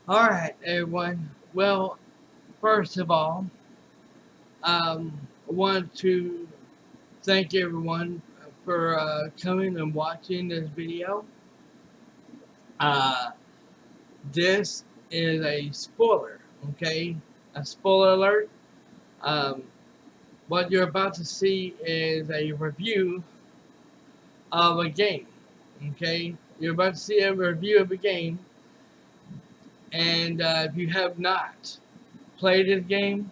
Alright, everyone. Well, first of all, I want to thank everyone for coming and watching this video. Uh, this is a spoiler, okay? A spoiler alert. Um, what you're about to see is a review of a game, okay? You're about to see a review of a game, and if you have not played this game,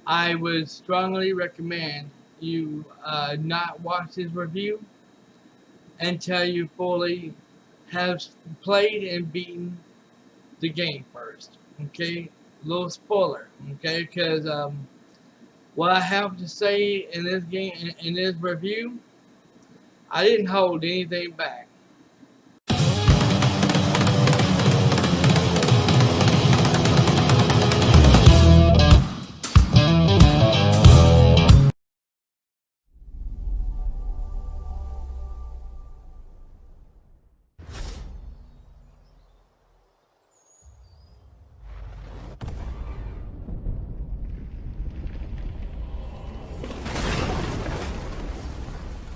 I would strongly recommend you not watch this review until you fully have played and beaten the game first. Okay, little spoiler. Okay, because what I have to say in this game in this review, I didn't hold anything back.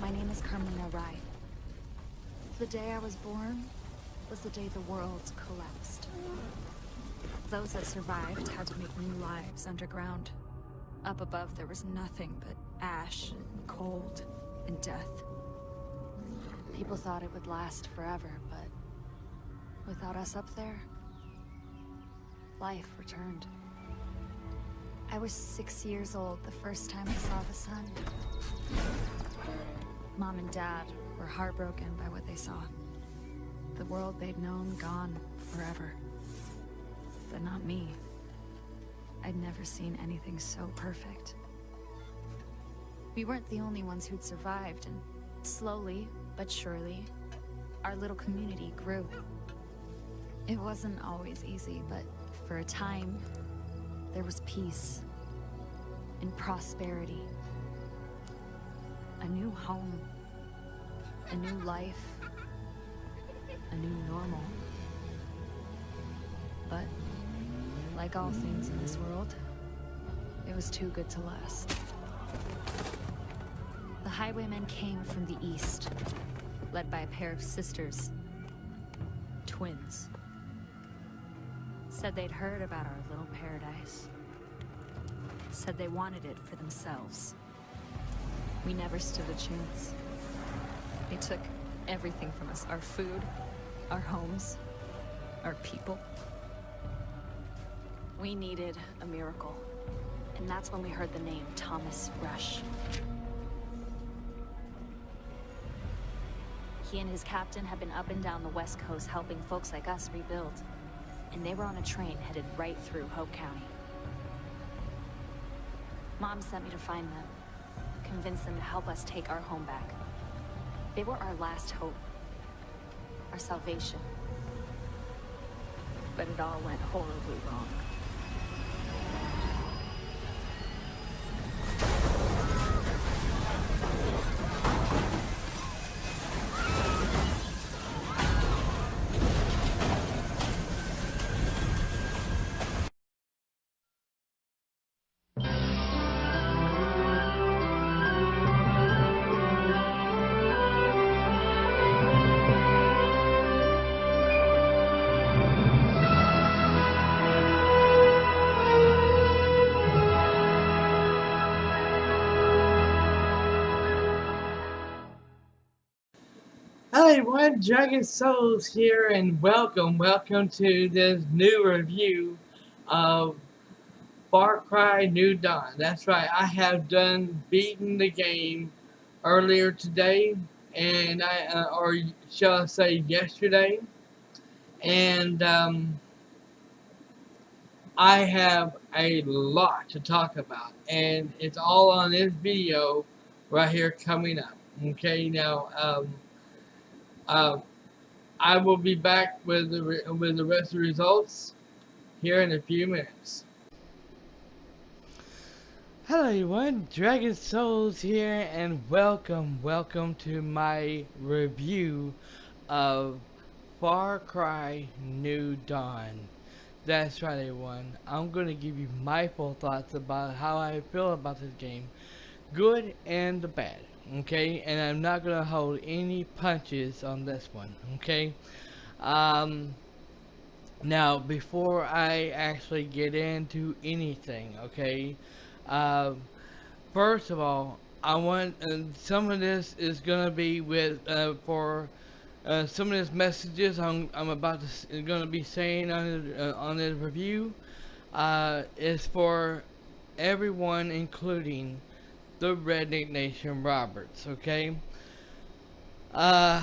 My name is Carmina Rai. The day I was born was the day the world collapsed. Those that survived had to make new lives underground. Up above there was nothing but ash, and cold, and death. People thought it would last forever, but without us up there, life returned. I was 6 years old the first time I saw the sun. Mom and Dad were heartbroken by what they saw. The world they'd known gone forever. But not me. I'd never seen anything so perfect. We weren't the only ones who'd survived, and slowly, but surely, our little community grew. It wasn't always easy, but for a time, there was peace and prosperity. A new home, a new life, a new normal. But, like all things in this world, it was too good to last. The Highwaymen came from the east, led by a pair of sisters. Twins. Said they'd heard about our little paradise. Said they wanted it for themselves. We never stood a chance. They took everything from us. Our food, our homes, our people. We needed a miracle. And that's when we heard the name Thomas Rush. He and his captain had been up and down the West Coast helping folks like us rebuild. And they were on a train headed right through Hope County. Mom sent me to find them. Convince them to help us take our home back. They were our last hope. Our salvation. But it all went horribly wrong. Hello everyone, Dragon Souls here, and welcome to this new review of Far Cry New Dawn. That's right, I have beaten the game earlier today, and or shall I say yesterday, and I have a lot to talk about, and it's all on this video right here coming up. Okay, now uh, I will be back with the rest of the results here in a few minutes. Hello everyone, Dragon Souls here, and welcome to my review of Far Cry New Dawn. That's right, everyone. I'm going to give you my full thoughts about how I feel about this game, good and the bad. Okay, and I'm not going to hold any punches on this one. Okay. Um, Now, before I actually get into anything, okay, uh, first of all, I want some of this is gonna be with for some of these messages I'm about to gonna be saying on this review is for everyone, including the Redneck Nation Roberts. Okay, uh,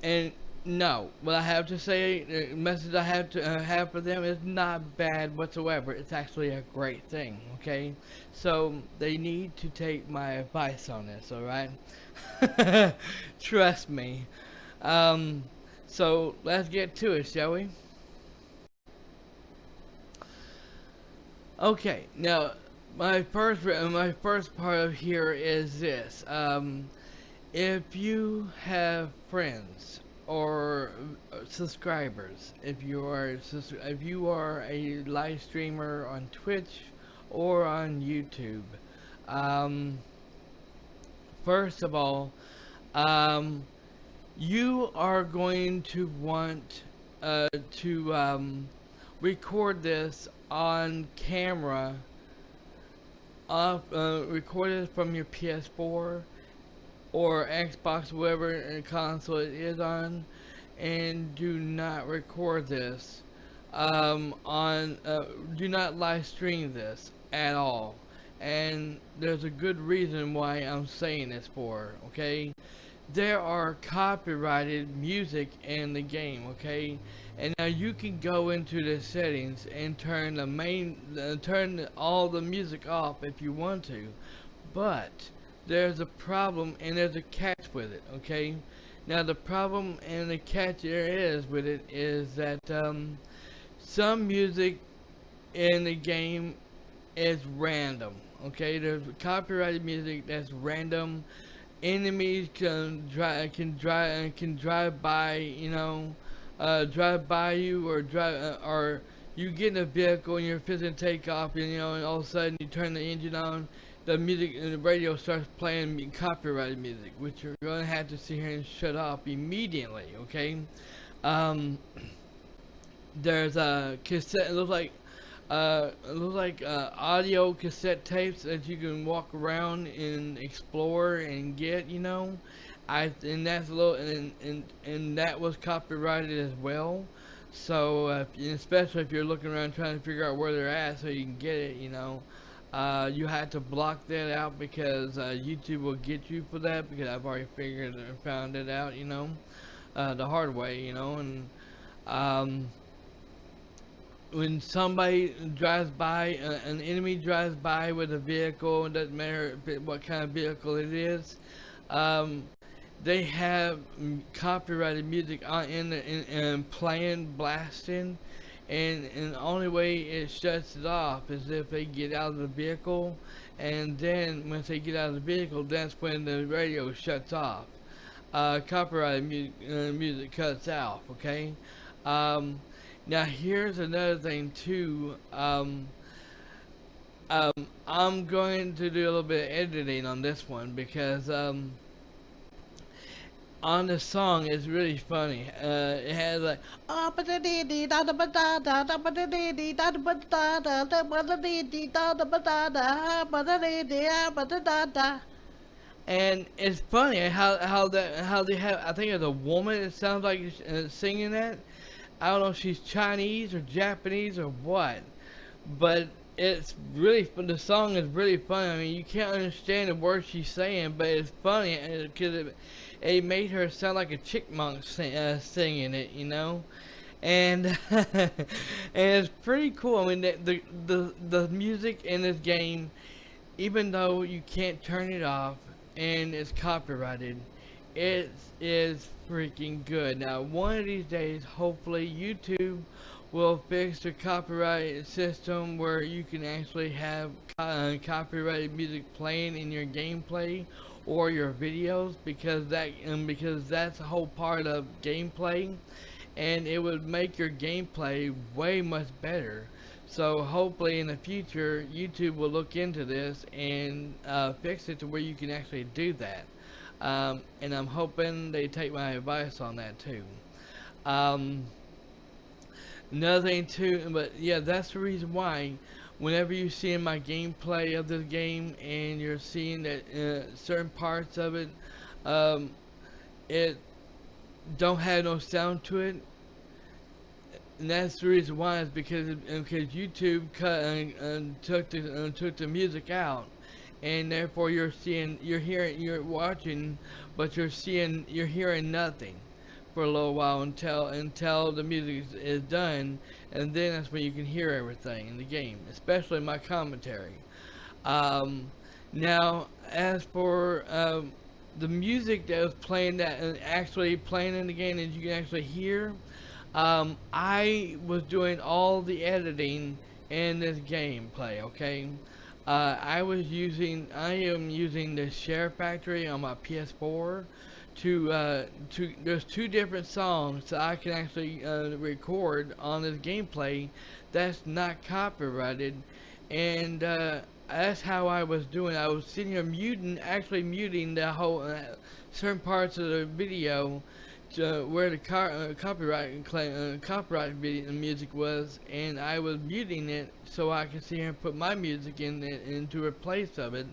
and no, what I have to say, the message I have to have for them is not bad whatsoever. It's actually a great thing, okay? So they need to take my advice on this, alright? Trust me. Um, so let's get to it, shall we? Okay, now my first part of here is this. If you have friends or subscribers, if you are a live streamer on Twitch or on YouTube, um, first of all, um, you are going to want to record this on camera, record it from your PS4 or Xbox, whatever console it is on, and do not record this do not live stream this at all. And there's a good reason why I'm saying this for, okay? There are copyrighted music in the game, okay? And now you can go into the settings and turn all the music off if you want to, but there's a problem and there's a catch with it, okay? Now the problem and the catch there is with it is that some music in the game is random, okay? There's copyrighted music that's random. Enemies can drive by, drive by you, or you get in a vehicle and you're fixing to take off, and all of a sudden you turn the engine on, the music and the radio starts playing copyrighted music, which you're gonna have to sit here and shut off immediately. Okay. Um, there's a cassette. It looks like audio cassette tapes that you can walk around and explore and get. And that's a little and that was copyrighted as well. So especially if you're looking around trying to figure out where they're at so you can get it, you have to block that out because YouTube will get you for that, because I've already figured and found it out, the hard way, and um, when somebody drives by, an enemy drives by with a vehicle, it doesn't matter what kind of vehicle it is, um, they have copyrighted music in playing, blasting, and the only way it shuts it off is if they get out of the vehicle, and then once they get out of the vehicle, that's when the radio shuts off. Copyrighted music cuts off, okay? Um, Now here's another thing too. I'm going to do a little bit of editing on this one because on the song is really funny. It has like and it's funny how they have. I think it's a woman. It sounds like singing that. I don't know if she's Chinese or Japanese or what, but it's really the song is really funny. I mean, you can't understand the words she's saying, but it's funny because it made her sound like a chickmunk singing it, and and it's pretty cool. I mean, the music in this game, even though you can't turn it off and it's copyrighted, it is freaking good. Now, one of these days, hopefully, YouTube will fix the copyright system where you can actually have copyrighted music playing in your gameplay or your videos, because that's a whole part of gameplay, and it would make your gameplay way much better. So hopefully in the future, YouTube will look into this and fix it to where you can actually do that. And I'm hoping they take my advice on that too. Um, Another thing too, but yeah, that's the reason why whenever you see in my gameplay of this game and you're seeing that certain parts of it, um, it don't have no sound to it, and that's the reason why is because YouTube cut took the music out, and therefore you're hearing, you're watching, but you're hearing nothing for a little while until the music is done, and then that's when you can hear everything in the game, especially my commentary. Um, Now, as for the music that was playing, that actually playing in the game that you can actually hear, I was doing all the editing in this gameplay. Okay, I am using the Share Factory on my PS4 to there's two different songs that I can actually record on this gameplay that's not copyrighted, and that's how I was doing. I was sitting here actually muting the whole certain parts of the video to where the copyright video music was, and I was muting it so I could sit here and put my music into a place of it.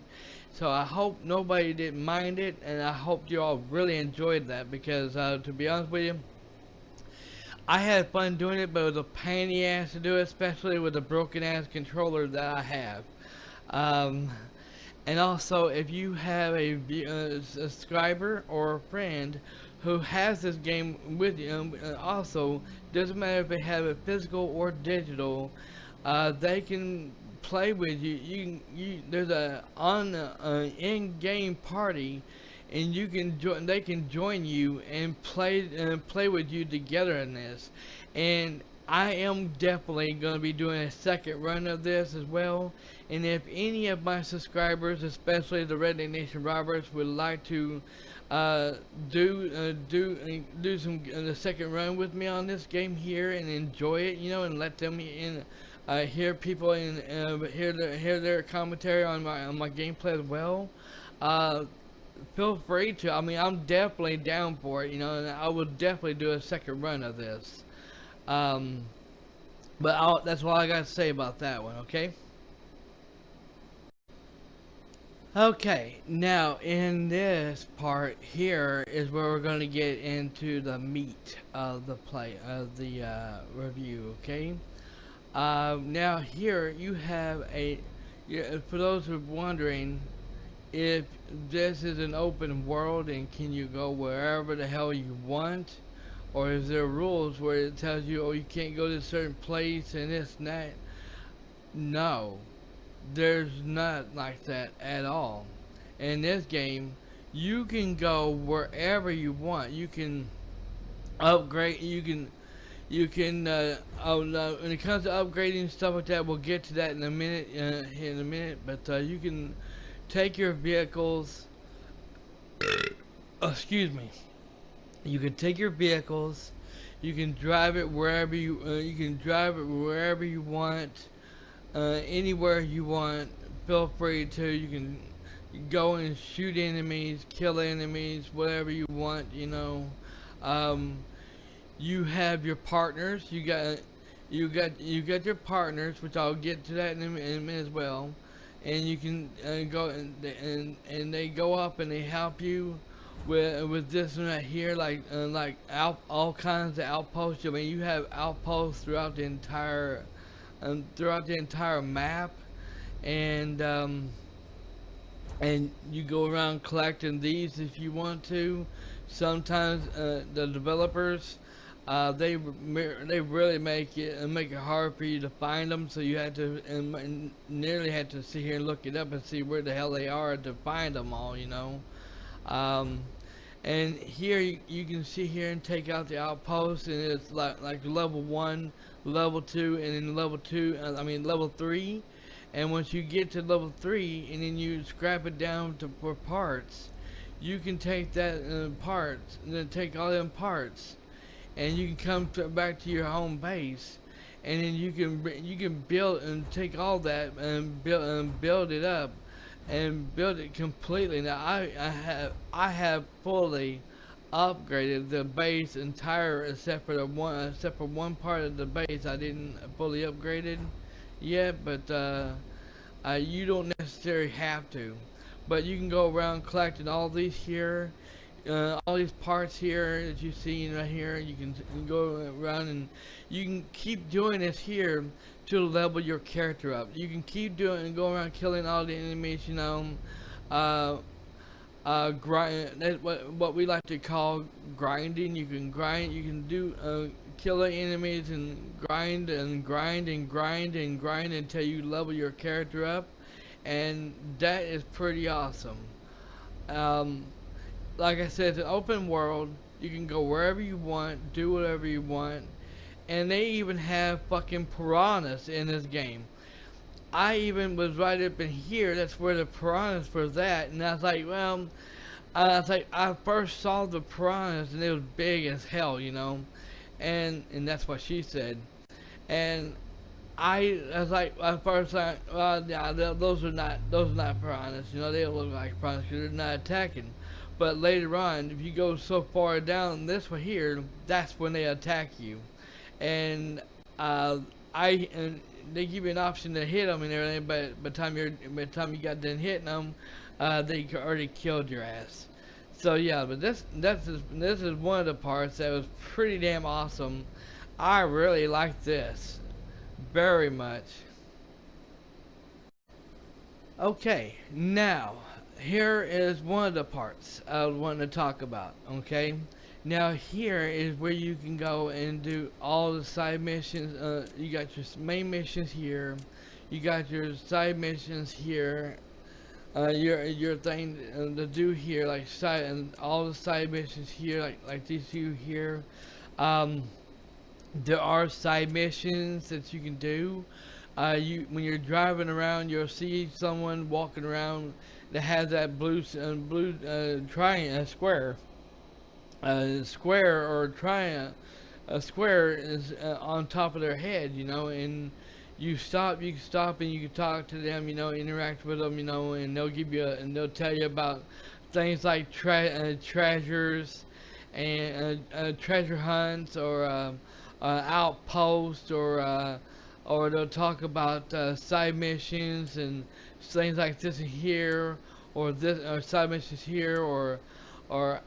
So I hope nobody didn't mind it, and I hope you all really enjoyed that, because to be honest with you, I had fun doing it, but it was a pain in the ass to do it, especially with the broken ass controller that I have. Um, and also, if you have a subscriber or a friend who has this game with you, also doesn't matter if they have it physical or digital, they can play with you. There's a in-game party, and you can join. They can join you and play with you together in this. And I am definitely going to be doing a second run of this as well. And if any of my subscribers, especially the Redneck Nation Roberts, would like to do some the second run with me on this game here and enjoy it, and let them in, hear people and hear their commentary on my gameplay as well. Feel free to. I mean, I'm definitely down for it, and I will definitely do a second run of this. But that's all I got to say about that one, okay? Okay, now in this part here is where we're going to get into the meat of the review, okay? Now here you have for those who are wondering if this is an open world and can you go wherever the hell you want, or is there rules where it tells you, oh, you can't go to a certain place and this and that? No, there's not like that at all. In this game, you can go wherever you want. You can upgrade. You can. Oh no! When it comes to upgrading stuff like that, we'll get to that in a minute. But you can take your vehicles. Excuse me. You can take your vehicles. You can drive it wherever you. You can drive it wherever you want. Anywhere you want. Feel free to. You can go and shoot enemies, kill enemies, whatever you want. You have your partners. You got your partners, which I'll get to that in a minute as well. And you can go and they go up and they help you with this one right here, like all kinds of outposts. I mean, you have outposts throughout the entire map, and you go around collecting these if you want to. Sometimes the developers they really make it hard for you to find them, so you have to and nearly had to sit here and look it up and see where the hell they are to find them all. And here you can see here and take out the outpost, and it's like level 1, level 2, and then level 3. And once you get to level 3, and then you scrap it down for parts, you can take that parts, and then take all them parts, and you can come back to your home base, and then you can build and take all that and build it up and build it completely. Now I have fully upgraded the base entire except for one part of the base I didn't fully upgraded yet, but you don't necessarily have to, but you can go around collecting all these here, all these parts here that you see right here. You can go around and you can keep doing this here to level your character up. You can keep doing and go around killing all the enemies, you know. Uh, Grind. That's what we like to call grinding. You can grind. You can do kill the enemies and grind and grind and grind and grind until you level your character up, and that is pretty awesome. Um, like I said, it's an open world. You can go wherever you want, do whatever you want, and they even have fucking piranhas in this game. I even was right up in here. That's where the piranhas for that, and I was like, well, I was like, I first saw the piranhas and it was big as hell, you know, and that's what she said, and I was like, at first like, well, yeah, those are not piranhas, you know, they don't look like piranhas because they're not attacking. But later on, if you go so far down this one here, that's when they attack you, and uh, and they give you an option to hit them and everything, but by the time you got done hitting them, they already killed your ass. So yeah, but this is one of the parts that was pretty damn awesome. I really like this very much. Okay, now here is one of the parts I want to talk about. Okay, now here is where you can go and do all the side missions. You got your main missions here, you got your side missions here, your thing to do here, like side and all the side missions here, like these two here. Um, there are side missions that you can do. You when you're driving around, you'll see someone walking around that has that blue triangle square or triangle. A square is on top of their head, you know, and you can stop and you can talk to them, you know, interact with them, you know, and they'll tell you about things like treasures and treasure hunts or outposts or they'll talk about side missions and things like this here or this or side missions here or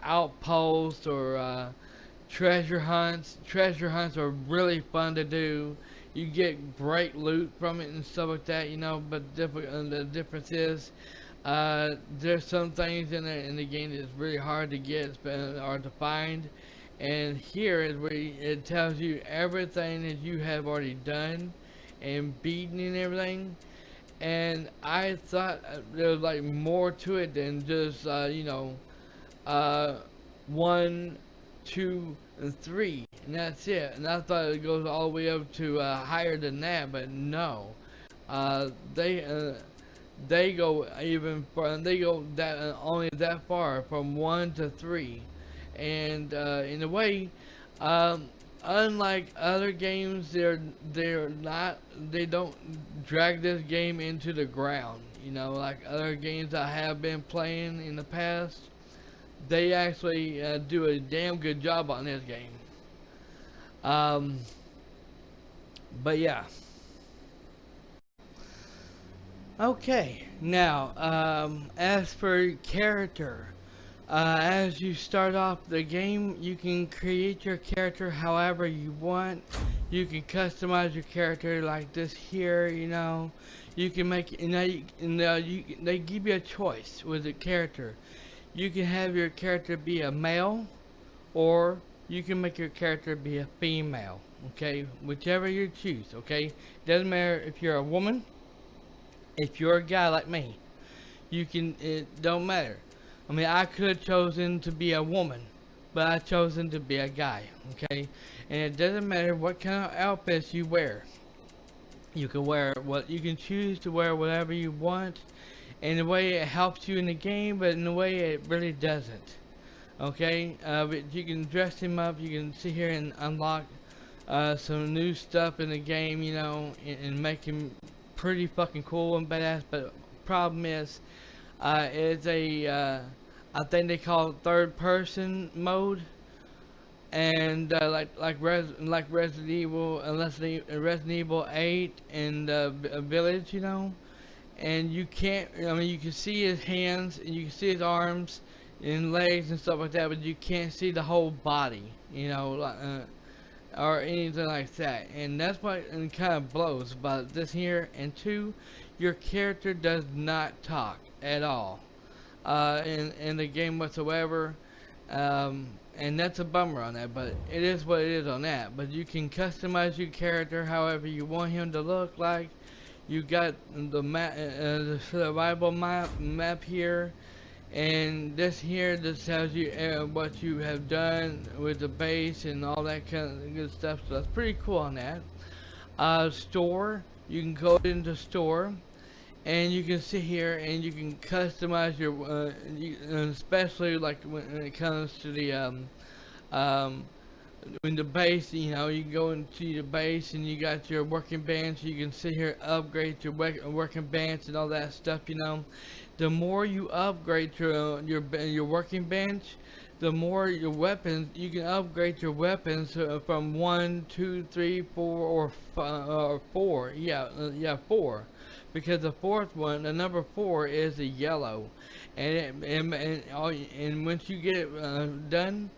outposts or treasure hunts. Treasure hunts are really fun to do. You get great loot from it and stuff like that, you know. But the difference is, there's some things in the game that's really hard to get or to find. And here is where it tells you everything that you have already done and beaten and everything. And I thought there was like more to it than just you know, 1, 2, and 3, and that's it. And I thought it goes all the way up to higher than that, but no. Uh, they uh, they go even far. They go that only that far from 1 to 3, and in a way, um, unlike other games, they don't drag this game into the ground. You know, like other games I have been playing in the past, they actually do a damn good job on this game. Um, but yeah. Okay, now, as for character, as you start off the game, you can create your character however you want. You can customize your character like this here, you know. You can make, they give you a choice with the character. You can have your character be a male, or you can make your character be a female, okay? Whichever you choose, okay? Doesn't matter if you're a woman, if you're a guy like me, it don't matter. I mean, I could have chosen to be a woman, but I chosen to be a guy, okay? And it doesn't matter what kind of outfits you wear. You can choose to wear whatever you want. In a way, it helps you in the game, but in a way, it really doesn't. Okay, but you can dress him up. You can sit here and unlock some new stuff in the game, you know, and make him pretty fucking cool and badass. But problem is, it's I think they call it third person mode, and like Resident Evil, Resident Evil 8 and Village, you know, and you can't. I mean, you can see his hands and you can see his arms and legs and stuff like that, but you can't see the whole body, you know, or anything like that. And that's what kind of blows about this here. And two, your character does not talk at all in the game whatsoever. And that's a bummer on that, but it is what it is on that. But you can customize your character however you want him to look like. You got the map, the survival map here, and this here just tells you what you have done with the base and all that kind of good stuff. So that's pretty cool on that. Store, you can go into store, and you can sit here and you can customize your, especially like when it comes to the um, in the base, you know, you can go into the base and you got your working bench. You can sit here, upgrade your working bench and all that stuff. You know, the more you upgrade your working bench, the more your weapons you can upgrade your weapons from 1, 2, 3, 4, or 4. Yeah, 4, because the fourth one, the number 4, is the yellow, and once you get it done,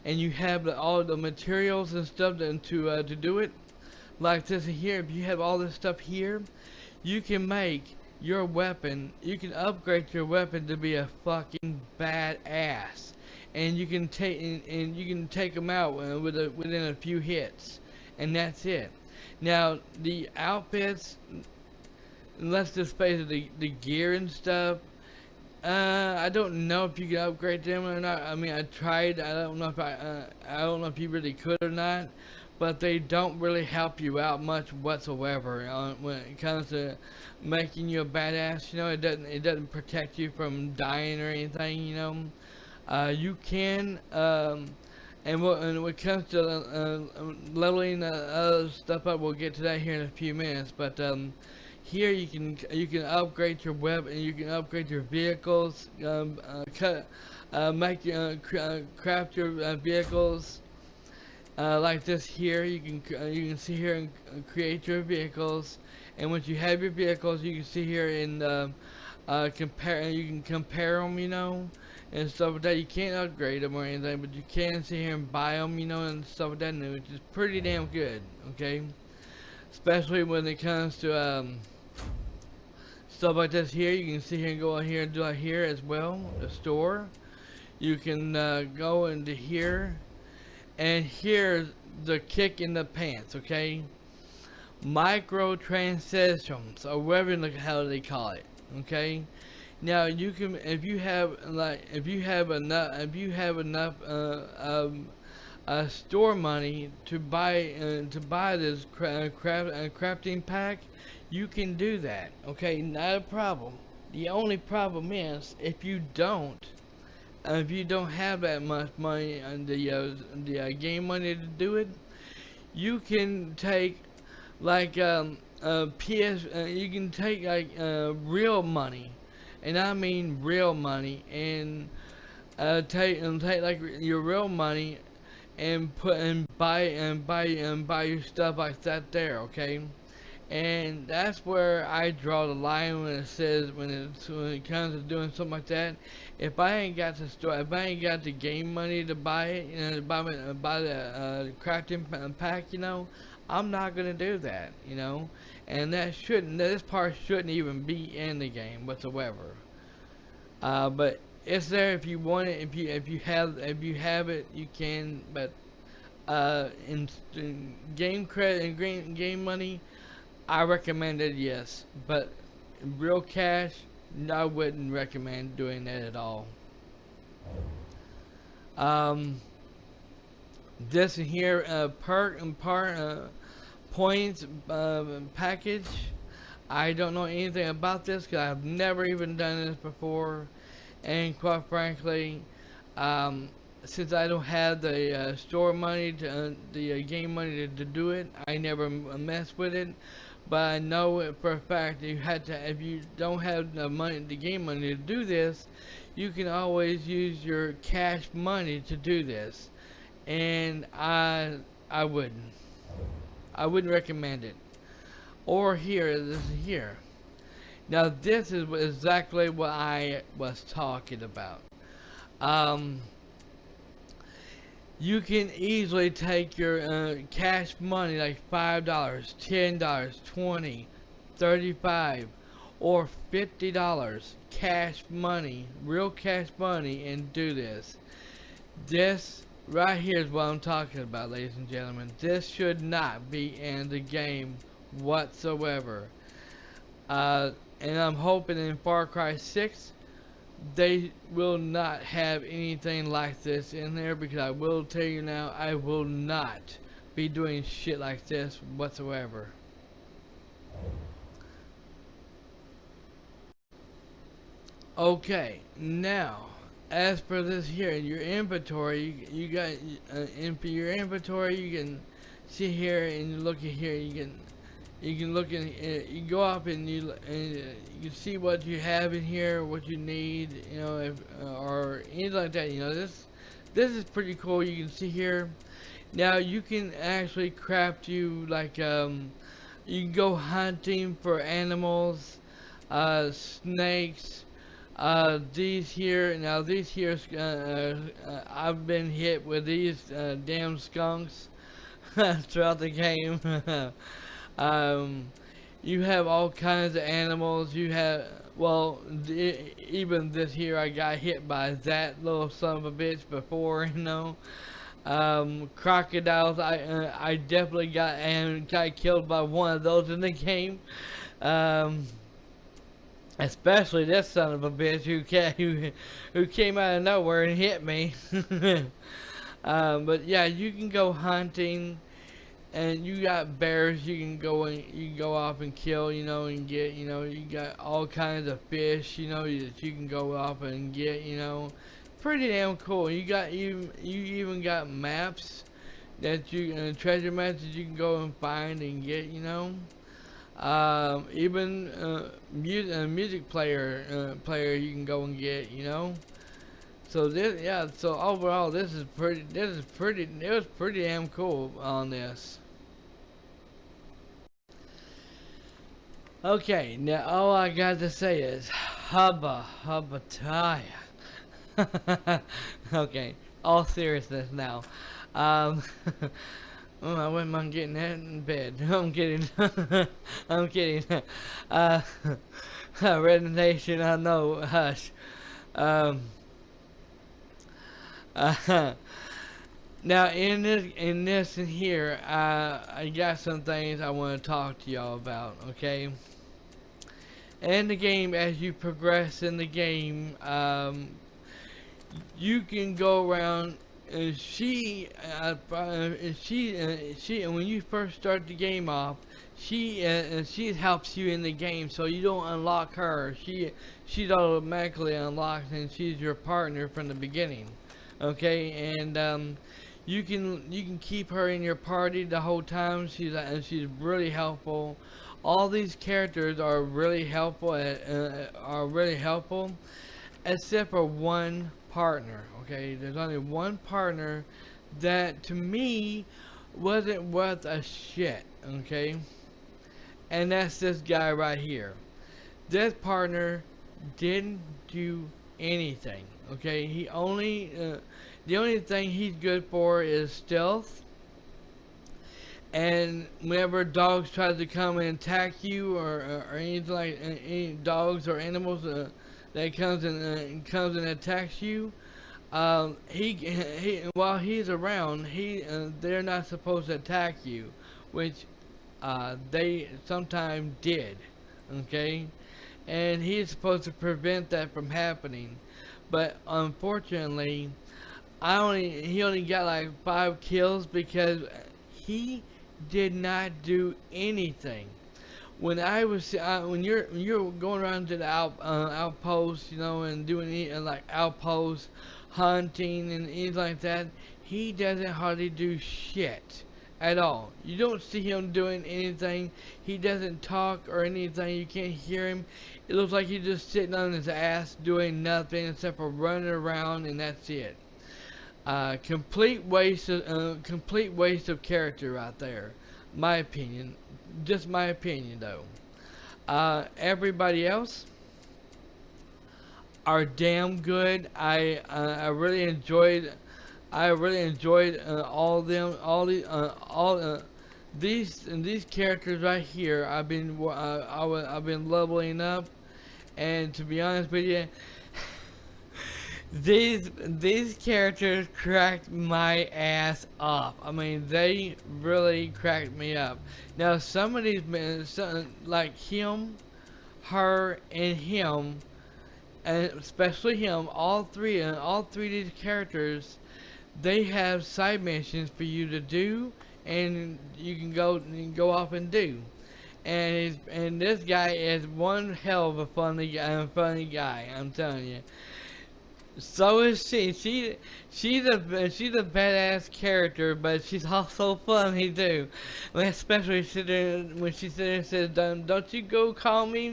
and you have all the materials and stuff to do it, like this here. If you have all this stuff here, you can make your weapon. You can upgrade your weapon to be a fucking badass, and you can take them out within a few hits, and that's it. Now the outfits, let's just face it, the gear and stuff. I don't know if you can upgrade them or not. I mean, I tried. I don't know if you really could or not. But they don't really help you out much whatsoever when it comes to making you a badass. You know, it doesn't protect you from dying or anything. You know, you can. And when it comes to leveling other stuff up, we'll get to that here in a few minutes. But here you can upgrade your weapon, you can upgrade your vehicles, craft your vehicles like this here. You can see here and create your vehicles, and once you have your vehicles, you can see here and compare. You can compare them, you know, and stuff like that. You can't upgrade them or anything, but you can sit here and buy them, you know, and stuff like that, which is pretty damn good. Okay, especially when it comes to stuff like this here. You can sit here and go on here and do it here as well. The store. You can go into here, and here's the kick in the pants. Okay, microtransactions, or whatever the hell they call it. Okay, now you can, if you have enough store money to buy this crafting pack, you can do that. Okay, not a problem. The only problem is if you don't have that much money and the game money to do it, you can take like you can take like real money, and I mean real money, and take like your real money and buy your stuff like that there. Okay, and that's where I draw the line when it comes to doing something like that. If I ain't got the game money to buy it, you know, buy the crafting pack, you know, I'm not gonna do that, you know. And this part shouldn't even be in the game whatsoever. But it's there if you want it. If you have it, you can. But in game credit and game money, I recommend it, yes. But real cash, I wouldn't recommend doing that at all. This here perk and points package. I don't know anything about this because I've never even done this before, and quite frankly, since I don't have the store money, the game money to do it, I never mess with it. But I know it for a fact that you had to, if you don't have the money, the game money to do this, you can always use your cash money to do this. And I wouldn't. I wouldn't recommend it. Or here, this is here. Now this is exactly what I was talking about. Um, you can easily take your cash money like $5, $10, 20, 35, or $50 cash money, real cash money, and do this. This right here is what I'm talking about, ladies and gentlemen. This should not be in the game whatsoever. And I'm hoping in Far Cry 6 they will not have anything like this in there, because I will tell you now, I will not be doing shit like this whatsoever. Okay, now as for this here, in your inventory, you got in for your inventory, you can see here and you look at here, you can look in, you go up and you can see what you have in here, what you need, you know, if, or anything like that. You know, this is pretty cool. You can see here. Now you can actually craft you like you can go hunting for animals, snakes. These here, now these here, I've been hit with these damn skunks throughout the game. Um, you have all kinds of animals. You have, well, even this here, I got hit by that little son of a bitch before, you know. Crocodiles, I definitely got killed by one of those in the game. Especially this son of a bitch who came out of nowhere and hit me. But yeah, you can go hunting. And you got bears you can go off and kill, you know, and get, you know, you got all kinds of fish, you know, that you can go off and get, you know. Pretty damn cool. You even got maps that you treasure maps that you can go and find and get, you know. Even music player you can go and get, you know. So this, yeah, so overall it was pretty damn cool on this. Okay, now all I got to say is hubba tire. Okay, all seriousness now. Um, oh, I wouldn't mind getting that in bed. I'm kidding. I'm kidding. Uh, Red Nation, I know. Hush. Um, Now in this and here, I got some things I want to talk to y'all about. Okay. In the game, as you progress in the game, you can go around. And when you first start the game off, she helps you in the game, so you don't unlock her. She's automatically unlocked, and she's your partner from the beginning. Okay, and you can keep her in your party the whole time. She's really helpful. All these characters are really helpful. Except for one partner. Okay, there's only one partner that to me wasn't worth a shit. Okay, and that's this guy right here. This partner didn't do anything. Okay, he only the only thing he's good for is stealth. And whenever dogs try to come and attack you, or anything like any dogs or animals that comes and attacks you, he while he's around, they're not supposed to attack you, which they sometimes did. Okay, and he's supposed to prevent that from happening, but unfortunately, he only got like 5 kills because he did not do anything. When you're going around to the outposts, you know, and doing like outposts, hunting and anything like that, he doesn't hardly do shit at all. You don't see him doing anything. He doesn't talk or anything. You can't hear him. It looks like he's just sitting on his ass doing nothing except for running around, and that's it. Complete waste of character right there. My opinion. Just my opinion though. Everybody else are damn good. I really enjoyed all them all these characters right here. I've been leveling up, and to be honest with you, these characters cracked my ass up. I mean, they really cracked me up. Now some of these men, like him, her, and him, and especially him, all three of these characters, they have side missions for you to do, and you can go off and do. And this guy is one hell of a funny guy. I'm telling you. So is she. She's a badass character, but she's also funny too. Especially when she sits there and says, "Don't you go call me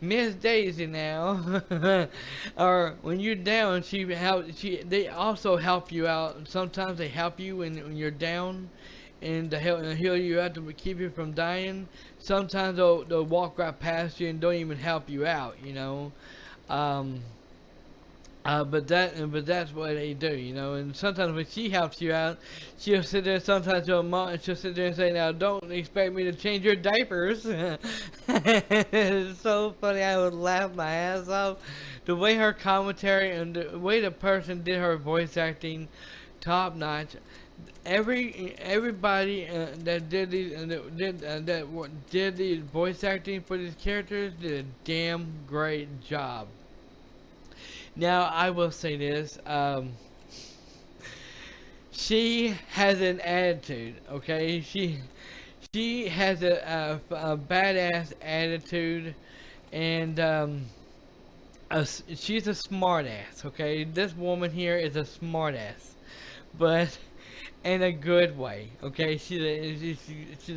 Miss Daisy now." Or when you're down, they also help you out. Sometimes they help you when you're down, and to help and heal you out to keep you from dying. Sometimes they'll walk right past you and don't even help you out. But that's what they do, And sometimes when she helps you out, she'll sit there. Sometimes she'll sit there and say, "Now don't expect me to change your diapers." It's so funny. I would laugh my ass off. The way her commentary and the way the person did her voice acting, top notch. Everybody that did the voice acting for these characters did a damn great job. Now, I will say this, she has an attitude, okay? She has a badass attitude, and she's a smartass, okay? This woman here is a smartass, but in a good way, okay? She's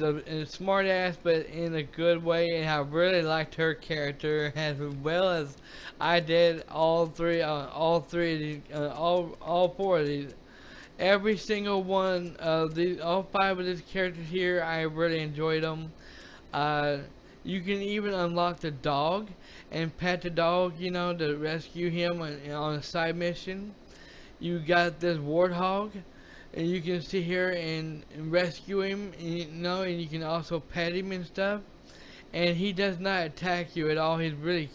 a smart ass, but in a good way, and I really liked her character as well as I did all four of these. Every single one of these, all five of these characters here, I really enjoyed them. You can even unlock the dog and pet the dog, to rescue him on a side mission. You got this warthog, and you can sit here and rescue him, and you can also pet him and stuff. And he does not attack you at all. It's really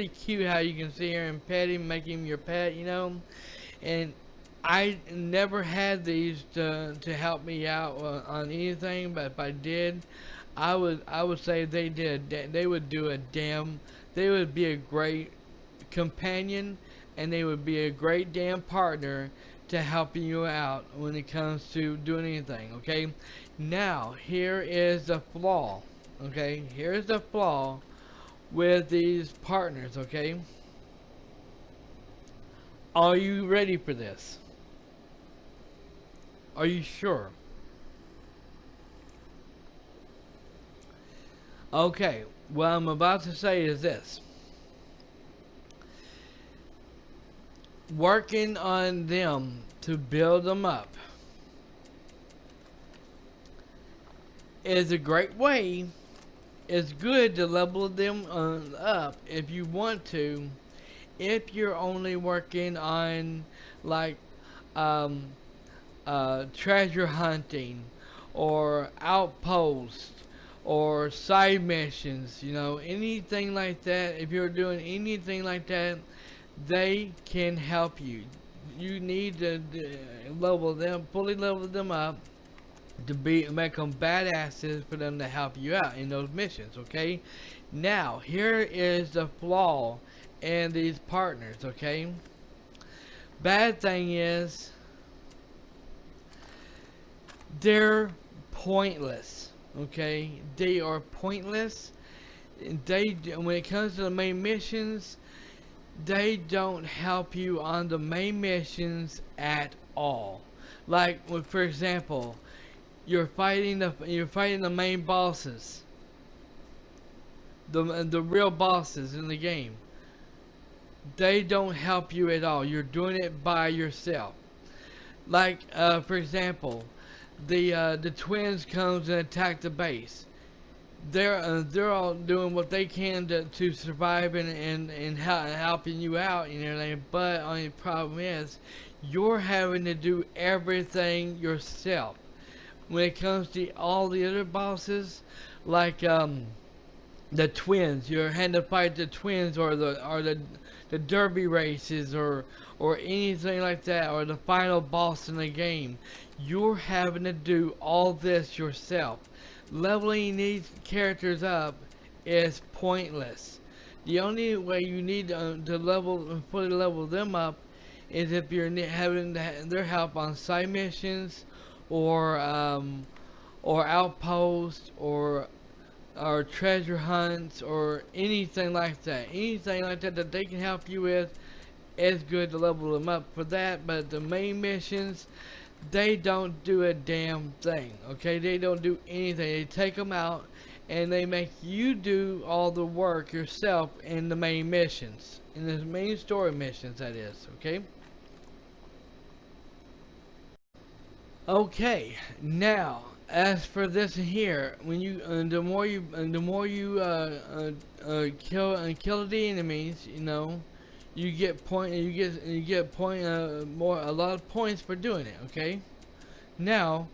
cute how you can sit here and pet him, make him your pet, And I never had these to help me out on anything, but if I did, I would say they would be a great companion, and they would be a great damn partner to helping you out when it comes to doing anything, okay? Now, here is the flaw, okay? Here's the flaw with these partners, okay? Are you ready for this? Are you sure? Okay, what I'm about to say is this. Working on them to build them up is a great way. It's good to level them up if you want to. If you're only working on like treasure hunting or outposts or side missions, anything like that. If you're doing anything like that, they can help you. You need to fully level them up to make them badasses for them to help you out in those missions, okay? Now, here is the flaw in these partners, okay? Bad thing is, they're pointless, okay? They are pointless. When it comes to the main missions, they don't help you on the main missions at all. Like, for example, you're fighting the main bosses, the real bosses in the game. They don't help you at all. You're doing it by yourself. Like, for example, the twins comes and attack the base. They're all doing what they can to survive and helping you out and everything. But only problem is, you're having to do everything yourself. When it comes to all the other bosses, like the twins, you're having to fight the twins or the derby races or anything like that, or the final boss in the game. You're having to do all this yourself. Leveling these characters up is pointless. The only way you need to fully level them up is if you're having their help on side missions or outposts or treasure hunts or anything like that. Anything like that that they can help you with is good to level them up for that. But the main missions, they don't do a damn thing. Okay, they don't do anything. They take them out and they make you do all the work yourself in the main missions, in the main story missions. That is okay. Okay, now as for this here, when you the more you kill the enemies, you know, you get point a lot of points for doing it. Okay, now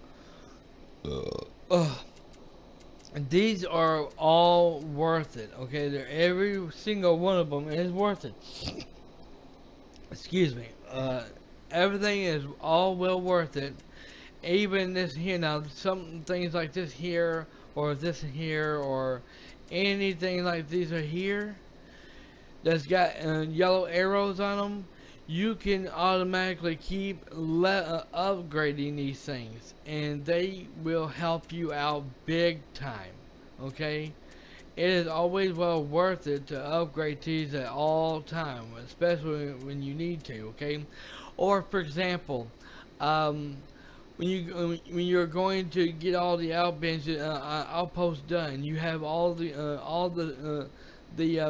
uh, these are all worth it. Okay, they're every single one of them is worth it. Excuse me. Everything is all well worth it. Even this here now, some things like this here or anything like these are here that's got yellow arrows on them, you can automatically keep upgrading these things and they will help you out big time. Okay, it is always well worth it to upgrade these at all time, especially when you need to. Okay, or for example, um, when you're going to get all the outposts done, you have all the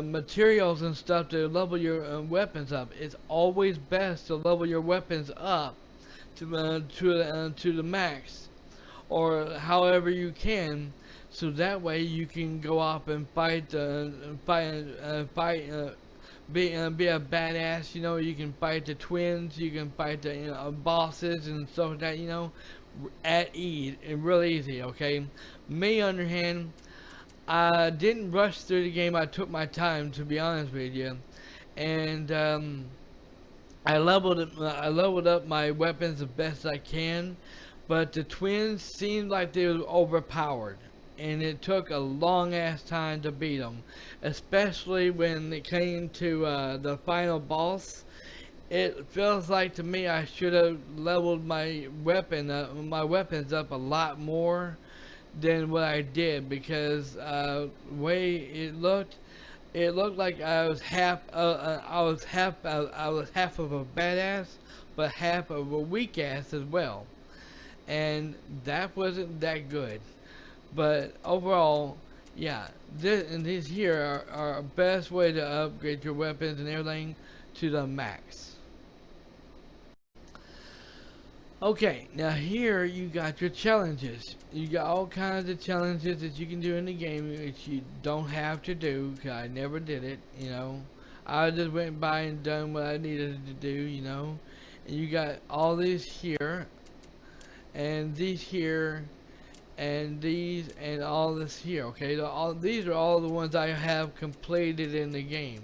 materials and stuff to level your weapons up. It's always best to level your weapons up to the max, or however you can, so that way you can go off and be a badass. You know, you can fight the twins, you can fight the bosses and stuff like that. You know, at ease and real easy. Okay, me on the other hand, I didn't rush through the game. I took my time, to be honest with you, and I leveled up my weapons the best I can, but the twins seemed like they were overpowered, and it took a long ass time to beat them, especially when it came to the final boss. It feels like to me I should have leveled my weapons up a lot more than what I did, because way it looked like I was half of a badass, but half of a weak ass as well, and that wasn't that good. But overall, yeah, these here are best way to upgrade your weapons and everything to the max. Okay, now here you got your challenges. You got all kinds of challenges that you can do in the game, which you don't have to do, 'cause I never did it, you know. I just went by and done what I needed to do, you know. And you got all these here, and these here, and these, and all this here, okay. These are all the ones I have completed in the game.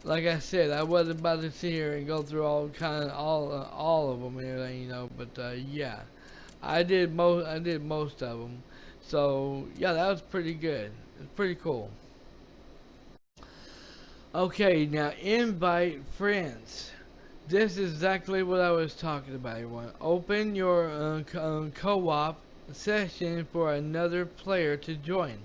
Like I said, I wasn't about to sit here and go through all of them and everything, you know. But yeah, I did most of them. So yeah, that was pretty good. It's pretty cool. Okay, now invite friends. This is exactly what I was talking about, everyone. Open your co-op session for another player to join.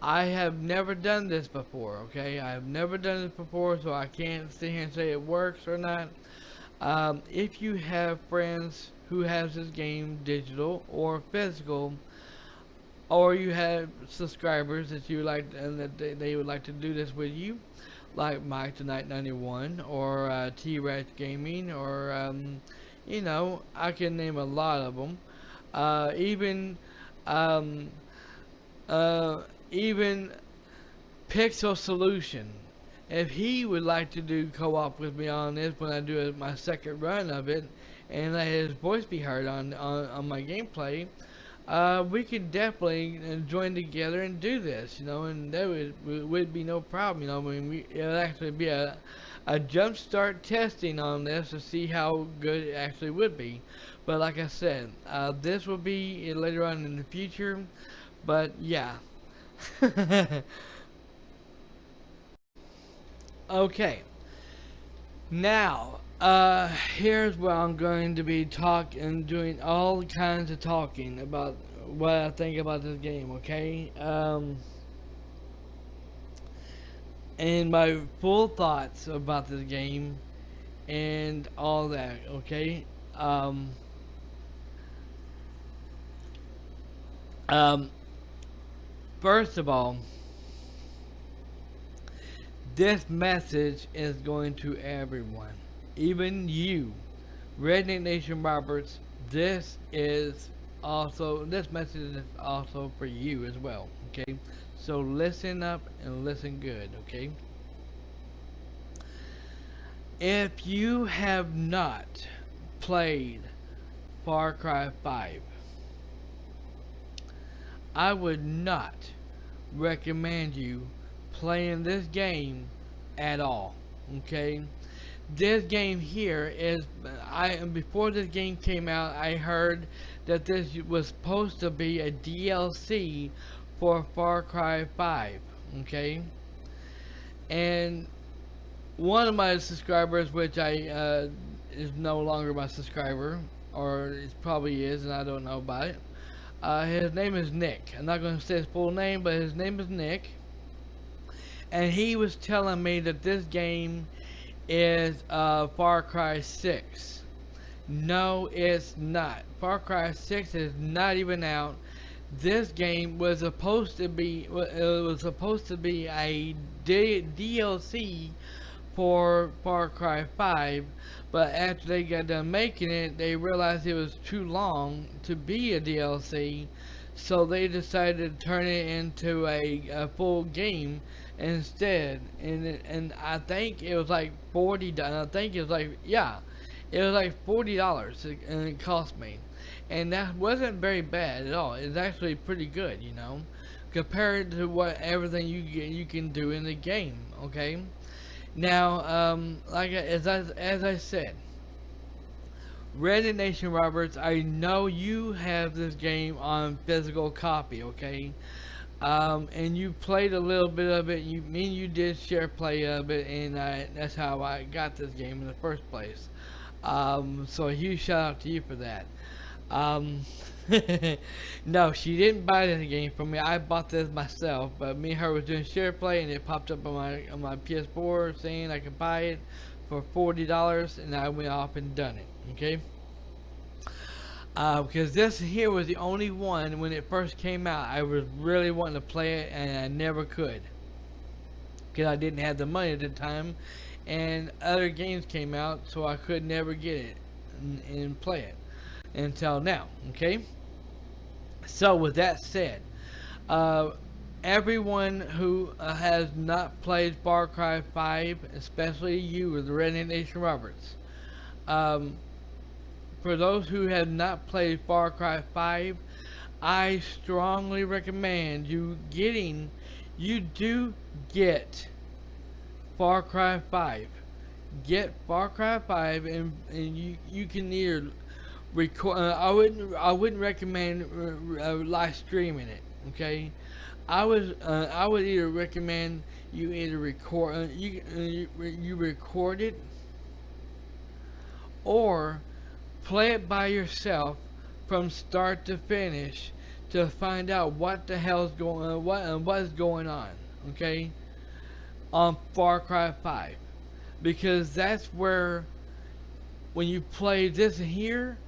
I have never done this before, okay? I have never done this before, so I can't sit here and say it works or not. If you have friends who has this game digital or physical, or you have subscribers that you like and that they would like to do this with you, like Mike Tonight 91 or T-Rex Gaming, or you know, I can name a lot of them. Even um, uh, even Pixel Solution. If he would like to do co-op with me on this when I do my second run of it, and let his voice be heard on my gameplay, we could definitely join together and do this, you know, and there would be no problem, you know. I mean, it would actually be a jump start testing on this to see how good it actually would be. But like I said, this will be later on in the future. But yeah. Okay. Now, here's where I'm going to be talking, doing all kinds of talking about what I think about this game, okay? And my full thoughts about this game and all that, okay? Um, um, First of all, this message is going to everyone, even you. Redneck Nation Roberts, this message is also for you as well, okay? So listen up and listen good, okay? If you have not played Far Cry 5, I would not recommend you playing this game at all, okay? This game here is, before this game came out, I heard that this was supposed to be a DLC for Far Cry 5, okay? And one of my subscribers, which is no longer my subscriber, or it probably is, and I don't know about it. His name is Nick. I'm not going to say his full name, but his name is Nick. And he was telling me that this game is Far Cry 6. No, it's not. Far Cry 6 is not even out. This game was supposed to be a DLC for Far Cry 5, but after they got done making it, they realized it was too long to be a DLC, so they decided to turn it into a full game instead. And I think it was like $40. I think it was like, yeah, it was like $40, and it cost me. And that wasn't very bad at all. It's actually pretty good, you know, compared to what everything you can do in the game. Okay. Now, as I said, Red Nation Roberts, I know you have this game on physical copy, okay? And you played a little bit of it. Me and you did share play of it, and that's how I got this game in the first place. So a huge shout out to you for that. Um, no, she didn't buy this game from me. I bought this myself, but me and her was doing share play, and it popped up on my PS4 saying I could buy it for $40, and I went off and done it. Okay. Because this here was the only one when it first came out. I was really wanting to play it, and I never could because I didn't have the money at the time, and other games came out, so I could never get it and play it until now. Okay. So with that said, everyone who has not played Far Cry 5, especially you with Redneck Nation Roberts, um, for those who have not played Far Cry 5, I strongly recommend you do get Far Cry 5. Get Far Cry 5, and you can either record. I wouldn't recommend live streaming it. Okay, I would either recommend you either you record it, or play it by yourself from start to finish to find out what the hell's going on, what is going on, okay, on Far Cry 5, because that's where, when you play this here,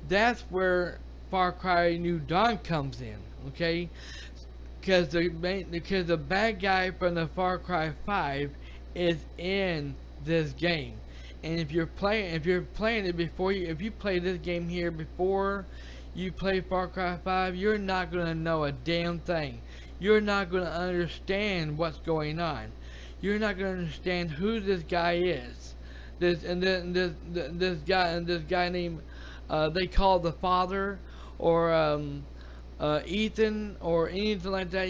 that's where Far Cry New Dawn comes in, okay, because the bad guy from the Far Cry 5 is in this game. And if you're playing it before you, if you play this game here before you play Far Cry 5, you're not gonna know a damn thing. You're not gonna understand what's going on. You're not gonna understand who this guy is. This guy named they call the father, or Ethan, or anything like that,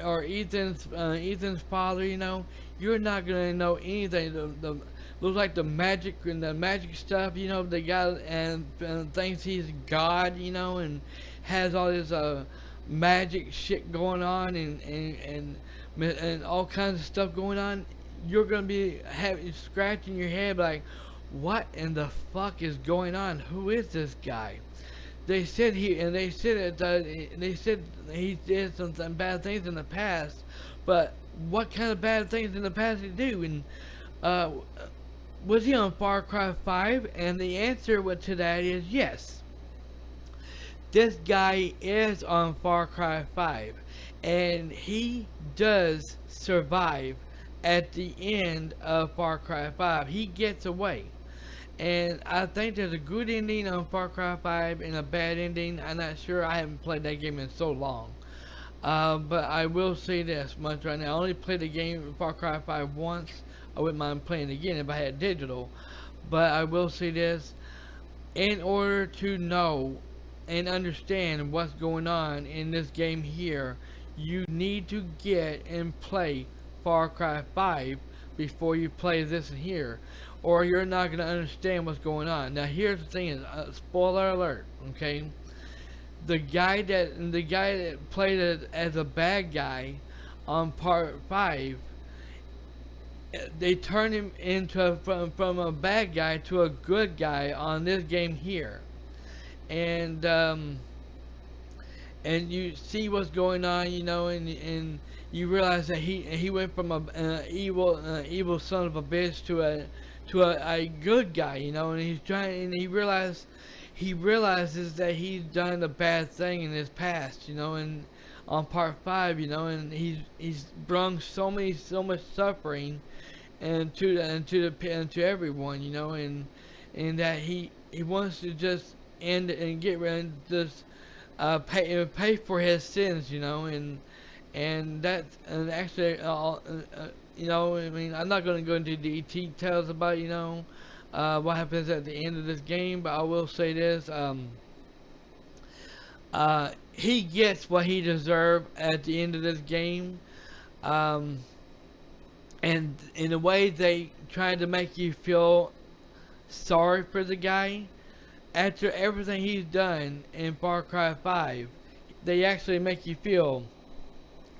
or Ethan's father, you're not gonna know anything. The looks like the magic and the magic stuff, the guy and thinks he's God, and has all this magic shit going on, and all kinds of stuff going on. You're gonna be scratching your head like, what in the fuck is going on? Who is this guy? They said they said he did some bad things in the past, but what kind of bad things in the past did he do? And uh, was he on Far Cry 5? And the answer to that is yes. This guy is on Far Cry 5, and he does survive at the end of Far Cry 5. He gets away. And I think there's a good ending on Far Cry 5 and a bad ending. I'm not sure. I haven't played that game in so long. But I will say this much right now. I only played the game Far Cry 5 once. I wouldn't mind playing it again if I had digital. But I will say this. In order to know and understand what's going on in this game here, you need to get and play Far Cry 5 before you play this here, or you're not going to understand what's going on. Now here's the thing, is spoiler alert, okay? The guy that played it as a bad guy on part 5, they turned him into from a bad guy to a good guy on this game here. And you see what's going on, and you realize that he went from a evil son of a bitch to a good guy, and he's trying, and he realizes that he's done a bad thing in his past, and on part 5, and he's brung so much suffering and to everyone, and that he wants to just end and get rid of this, pay for his sins, and that, and actually, I mean, I'm not going to go into the details about, what happens at the end of this game, but I will say this, he gets what he deserved at the end of this game, and in a way they tried to make you feel sorry for the guy. After everything he's done in Far Cry 5, they actually make you feel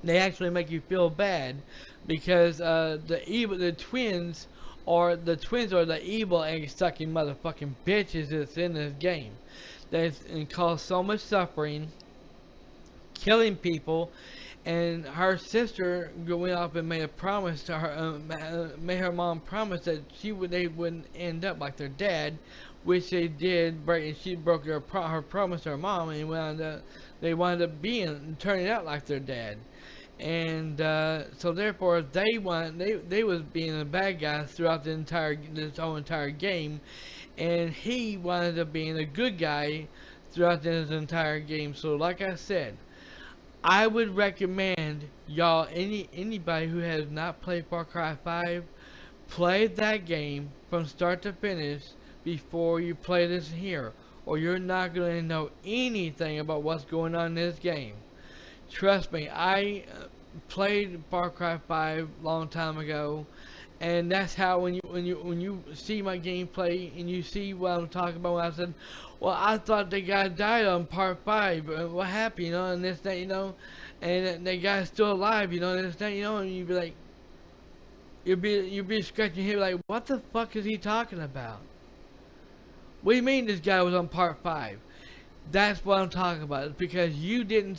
bad, because the twins are the evil egg-sucking motherfucking bitches that's in this game. That's caused so much suffering, killing people, and her sister went up and made a promise to her, made her mom promise that they wouldn't end up like their dad, which they did break, and she broke her promise to her mom, and they wound up turning out like their dad. And so therefore they was being the bad guys throughout this whole entire game, and he wound up being a good guy throughout this entire game. So like I said, I would recommend y'all, anybody who has not played Far Cry 5, play that game from start to finish before you play this here, or you're not going to know anything about what's going on in this game. Trust me, I played Far Cry 5 long time ago, and that's how when you see my gameplay and you see what I'm talking about, when I said, well, I thought the guy died on part 5, what happened, and this, that, and the guy's still alive, and this, that, and you'd be like, you'd be scratching your head like, what the fuck is he talking about? What do you mean this guy was on part 5? That's what I'm talking about. It's because you didn't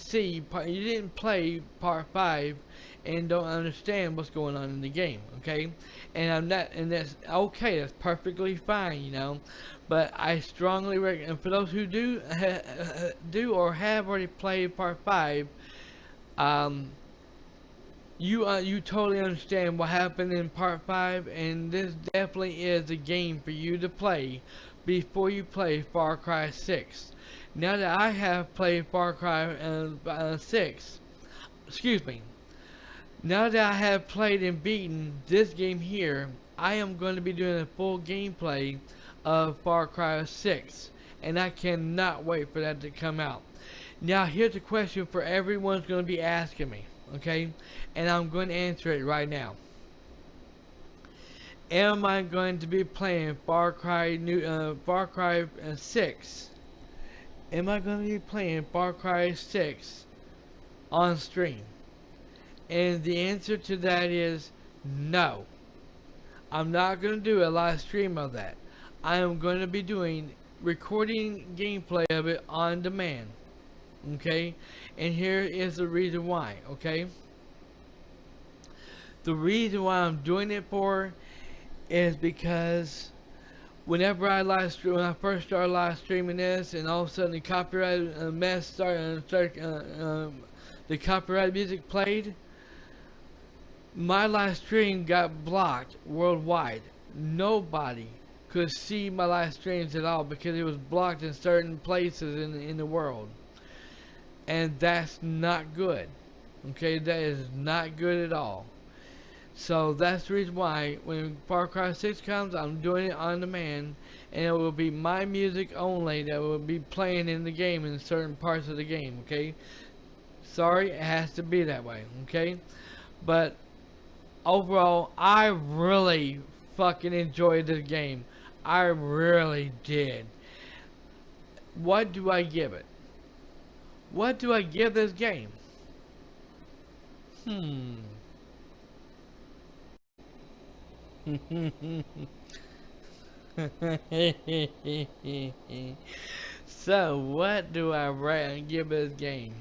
play part 5 and don't understand what's going on in the game, okay? And I'm not, and that's okay, that's perfectly fine, you know. But I strongly recommend, for those who do or have already played part 5, um, you totally understand what happened in part 5, and this definitely is a game for you to play before you play Far Cry 6. Now that I have played Far Cry 6, excuse me, now that I have played and beaten this game here, I am going to be doing a full gameplay of Far Cry 6, and I cannot wait for that to come out. Now here's a question for everyone's going to be asking me, okay? And I'm going to answer it right now. Am I going to be playing Far Cry 6? Am I going to be playing Far Cry 6 on stream? And the answer to that is no. I'm not going to do a live stream of that. I am going to be doing recording gameplay of it on demand. Okay? And here is the reason why, okay? The reason why I'm doing it for is because whenever when I first started live streaming this, and all of a sudden the copyright mess started, the copyright music played, my live stream got blocked worldwide. Nobody could see my live streams at all because it was blocked in certain places in the world. And that's not good. Okay, that is not good at all. So that's the reason why when Far Cry 6 comes, I'm doing it on demand, and it will be my music only that will be playing in the game in certain parts of the game, okay? Sorry, it has to be that way, okay? But overall, I really fucking enjoyed this game. I really did. What do I give it? What do I give this game? So, what do I give this game?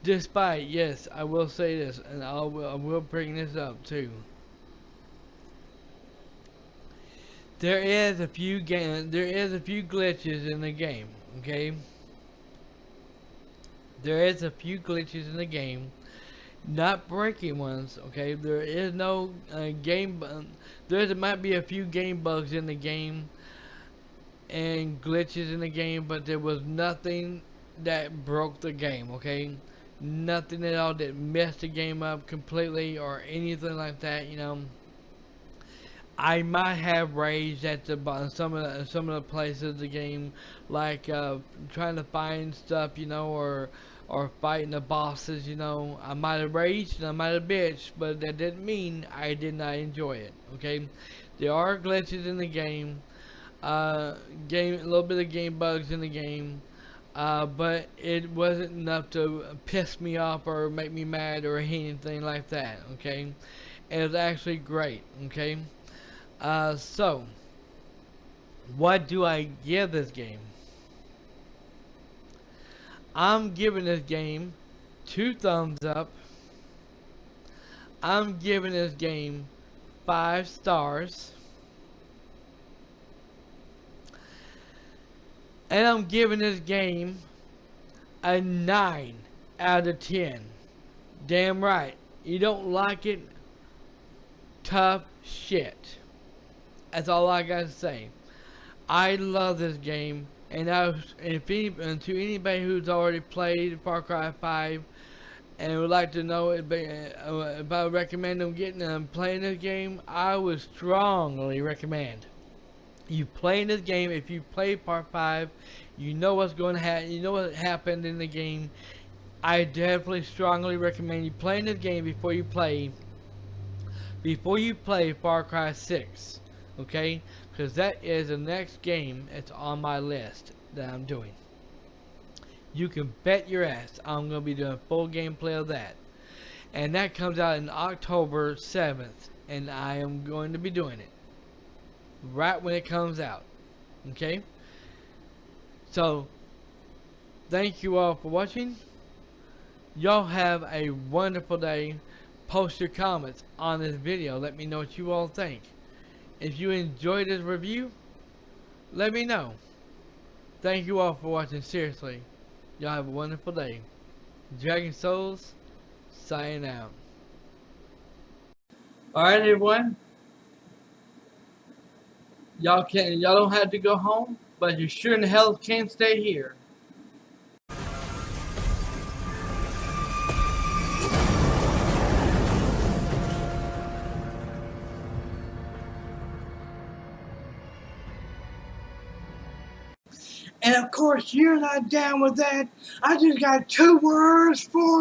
Despite, yes, I will say this, and I will bring this up too. There is a few glitches in the game, okay? There is a few glitches in the game, not breaking ones, okay? There is no there might be a few game bugs in the game and glitches in the game, but there was nothing that broke the game, okay? Nothing at all that messed the game up completely or anything like that, you know. I might have raged at some of the places of the game, like trying to find stuff, you know, or fighting the bosses, you know. I might have raged and I might have bitched, but that didn't mean I did not enjoy it. Okay, there are glitches in the game, a little bit of game bugs in the game, but it wasn't enough to piss me off or make me mad or anything like that. Okay, it was actually great. Okay. So, what do I give this game? I'm giving this game 2 thumbs up. I'm giving this game 5 stars. And I'm giving this game a 9 out of 10. Damn right. You don't like it? Tough shit. That's all I gotta say. I love this game, and to anybody who's already played Far Cry 5 and would like to know if I recommend them playing this game, I would strongly recommend you playing this game. If you play Part 5, you know what's going to happen. You know what happened in the game. I definitely strongly recommend you playing this game before you play Far Cry 6. Okay, because that is the next game that's on my list that I'm doing. You can bet your ass I'm going to be doing full gameplay of that. And that comes out in October 7th, and I am going to be doing it right when it comes out. Okay, so Thank you all for watching. Y'all have a wonderful day. Post your comments on this video. Let me know what you all think. If you enjoyed this review, let me know. Thank you all for watching. Seriously. Y'all have a wonderful day. Dragon Souls, signing out. Alright everyone. Y'all don't have to go home, but you sure in the hell can't stay here. And of course, you're not down with that. I just got 2 words for